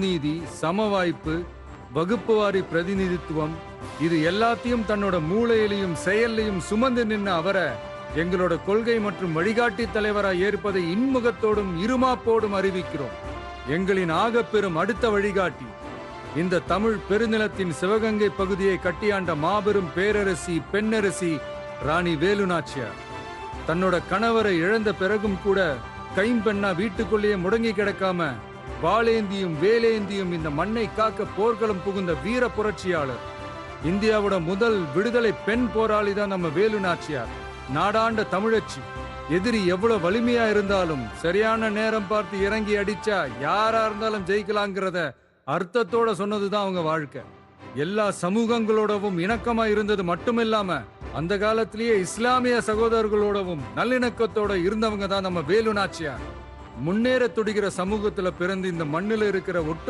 நீதி, சமவாய்ப்பு, வகுப்புவாரி பிரதிநிதித்துவம் இது எல்லாத்தையும் தன்னோட மூளையிலையும் செயல்லையும் சுமந்து நின்ன அவரை எங்களோட கொள்கை மற்றும் வழிகாட்டி தலைவராய் ஏற்பதை இன்முகத்தோடும் இருமாப்போடும் அறிவிக்கிறோம். எங்களின் ஆகப்பெரும் அடுத்த வழிகாட்டி இந்த தமிழ் பெருநிலத்தின் சிவகங்கை பகுதியை கட்டியாண்ட மாபெரும் பேரரசி பெண்ணரசி ராணி வேலு நாச்சியார். தன்னோட கணவரை இழந்த பிறகும் கூட கைம்பெண்ணா வீட்டுக்குள்ளேயே முடங்கி கிடக்காம வாளேந்தியும் வேலேந்தியும் இந்த மண்ணை காக்க போர்க்களம் புகுந்த வீர புரட்சியாளர். இந்தியாவோட முதல் விடுதலை பெண் போராளி தான் நம்ம வேலு நாச்சியார். நாடாண்ட தமிழச்சி. எதிரி எவ்வளவு வலிமையா இருந்தாலும் சரியான நேரம் பார்த்து இறங்கி அடிச்சா யாரா இருந்தாலும் ஜெயிக்கலாங்கிறத அர்த்தத்தோட சொன்னதுதான் அவங்க வாழ்க்கை. எல்லா சமூகங்களோடவும் இணக்கமா இருந்தது மட்டுமில்லாம அந்த காலத்திலேயே இஸ்லாமிய சகோதரர்களோடவும் நல்லிணக்கத்தோட இருந்தவங்க தான் நம்ம வேலு நாச்சியார். முன்னேற துடிக்கிற சமூகத்துல பிறந்து இந்த மண்ணில் இருக்கிற ஒட்டு